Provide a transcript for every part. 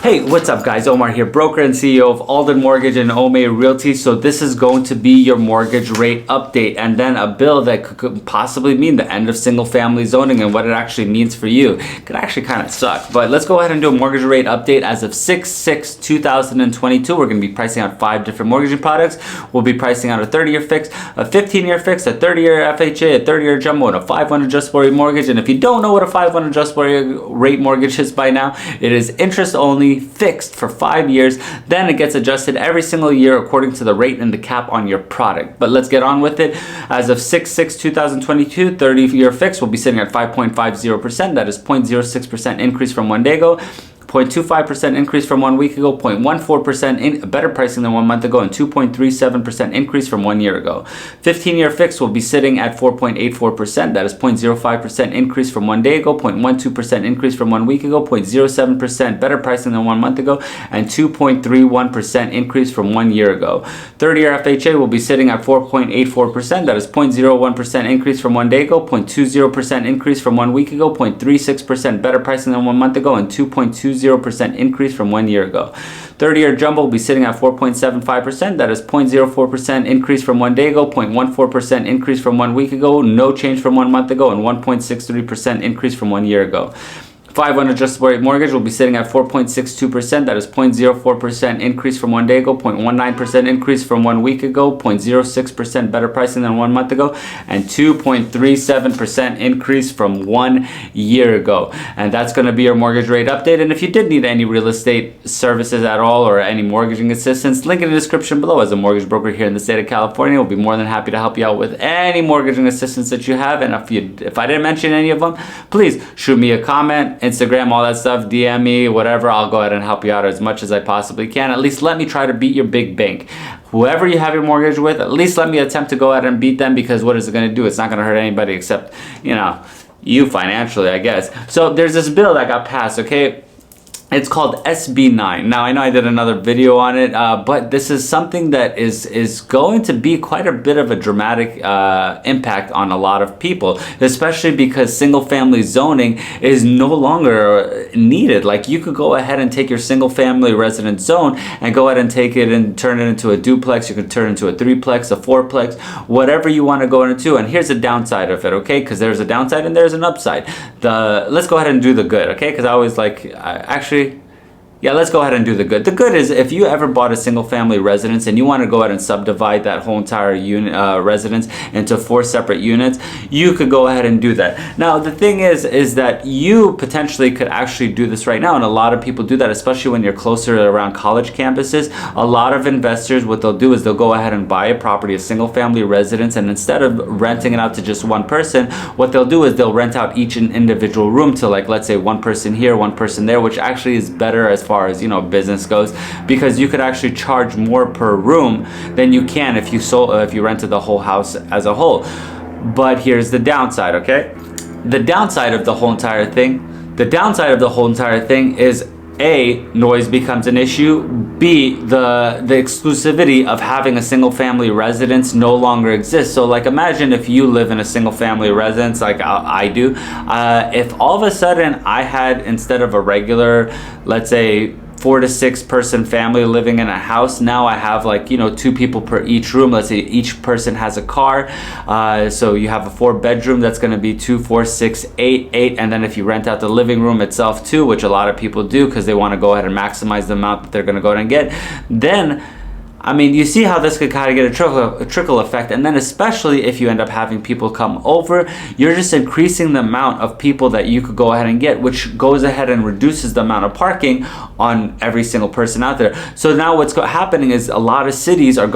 Hey, what's up guys? Omar here, broker and CEO of Alden Mortgage and Ome Realty. So this is going to be your mortgage rate update and then a bill that could possibly mean the end of single family zoning and what it actually means for you. It could actually kind of suck, but let's go ahead and do a mortgage rate update. As of 6/6/2022, we're going to be pricing out 5 different mortgaging products. We'll be pricing out a 30-year fix, a 15-year fix, a 30-year FHA, a 30-year jumbo, and a 5-1 adjustable rate mortgage. And if you don't know what a 5-1 adjustable rate mortgage is by now, it is interest only, fixed for 5 years, then it gets adjusted every single year according to the rate and the cap on your product. But let's get on with it. As of 6/6/2022, 30-year fix will be sitting at 5.50%. That is 0.06% increase from one day ago, 0.25% increase from 1 week ago, 0.14% better pricing than 1 month ago, and 2.37% increase from 1 year ago. 15-year fix will be sitting at 4.84%. That is 0.05% increase from 1 day ago, 0.12% increase from 1 week ago, 0.07% better pricing than 1 month ago, and 2.31% increase from 1 year ago. 30-year FHA will be sitting at 4.84%. That is 0.01% increase from 1 day ago, 0.20% increase from 1 week ago, 0.36% better pricing than 1 month ago, and 2.20% increase from 1 year ago. 30-year jumbo will be sitting at 4.75%. That is 0.04% increase from 1 day ago, 0.14% increase from 1 week ago, no change from 1 month ago, and 1.63% increase from 1 year ago. 5-1 adjustable rate mortgage will be sitting at 4.62%. That is 0.04% increase from 1 day ago, 0.19% increase from 1 week ago, 0.06% better pricing than 1 month ago, and 2.37% increase from 1 year ago. And that's going to be your mortgage rate update. And if you did need any real estate services at all or any mortgaging assistance, link in the description below. As a mortgage broker here in the state of California, we'll be more than happy to help you out with any mortgaging assistance that you have. And if I didn't mention any of them, please shoot me a comment, Instagram, all that stuff, DM me, whatever. I'll go ahead and help you out as much as I possibly can. At least let me try to beat your big bank. Whoever you have your mortgage with, at least let me attempt to go ahead and beat them, because what is it going to do? It's not going to hurt anybody except, you financially, I guess. So there's this bill that got passed, okay? It's called SB9. Now, I know I did another video on it, but this is something that is going to be quite a bit of a dramatic impact on a lot of people, especially because single-family zoning is no longer needed. Like, you could go ahead and take your single-family residence zone and go ahead and take it and turn it into a duplex. You can turn it into a 3-plex, a 4-plex, whatever you want to go into. And here's the downside of it, okay? Because there's a downside and there's an upside. Let's go ahead and do the good, okay? Because I always yeah, let's go ahead and do the good. The good is, if you ever bought a single family residence and you want to go ahead and subdivide that whole entire residence into 4 separate units, you could go ahead and do that. Now, the thing is that you potentially could actually do this right now, and a lot of people do that, especially when you're closer around college campuses. A lot of investors, what they'll do is they'll go ahead and buy a property, a single family residence, and instead of renting it out to just one person, what they'll do is they'll rent out each individual room to, like, let's say 1 person here, 1 person there, which actually is better as far as business goes, because you could actually charge more per room than you can if you rented the whole house as a whole. But here's the downside, okay? The downside of the whole entire thing is, A, noise becomes an issue. B, the exclusivity of having a single family residence no longer exists. So, like, imagine if you live in a single family residence like I do. If all of a sudden I had, instead of a regular, let's say 4 to 6 person family living in a house, now I have 2 people per each room. Let's say each person has a car, so you have a 4-bedroom, that's going to be 2, 4, 6, 8, and then if you rent out the living room itself too, which a lot of people do because they want to go ahead and maximize the amount that they're going to go ahead and get, then you see how this could kind of get a trickle effect. And then especially if you end up having people come over, you're just increasing the amount of people that you could go ahead and get, which goes ahead and reduces the amount of parking on every single person out there. So now what's happening is a lot of cities are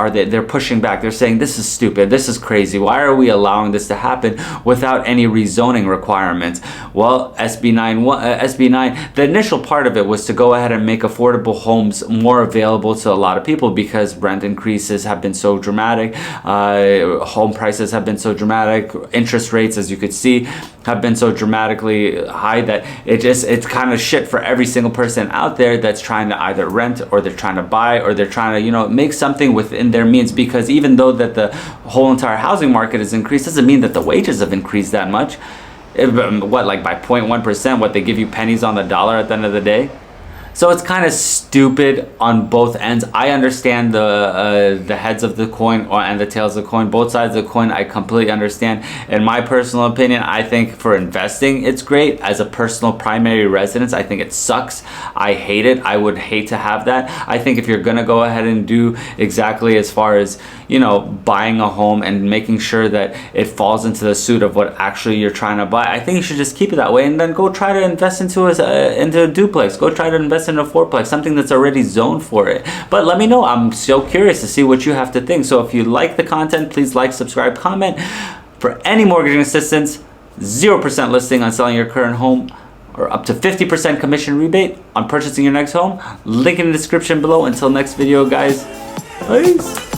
they're pushing back. They're saying, this is stupid, this is crazy. Why are we allowing this to happen without any rezoning requirements? Well, SB9, the initial part of it was to go ahead and make affordable homes more available to a lot of people. people because rent increases have been so dramatic, home prices have been so dramatic, interest rates, as you could see, have been so dramatically high that it's kind of shit for every single person out there that's trying to either rent, or they're trying to buy, or they're trying to, you know, make something within their means. Because even though that the whole entire housing market has increased, doesn't mean that the wages have increased that much. What, like by 0.1%, what, they give you pennies on the dollar at the end of the day? So it's kind of stupid on both ends. I understand the heads of the coin and the tails of the coin. Both sides of the coin, I completely understand. In my personal opinion, I think for investing, it's great. As a personal primary residence, I think it sucks. I hate it. I would hate to have that. I think if you're going to go ahead and do exactly as far as, you know, buying a home and making sure that it falls into the suit of what actually you're trying to buy, I think you should just keep it that way, and then go try to invest into a duplex. Go try to invest in a fourplex, something that's already zoned for it. But let me know. I'm so curious to see what you have to think. So if you like the content, please like, subscribe, comment. For any mortgaging assistance, 0% listing on selling your current home, or up to 50% commission rebate on purchasing your next home. Link in the description below. Until next video, guys. Peace.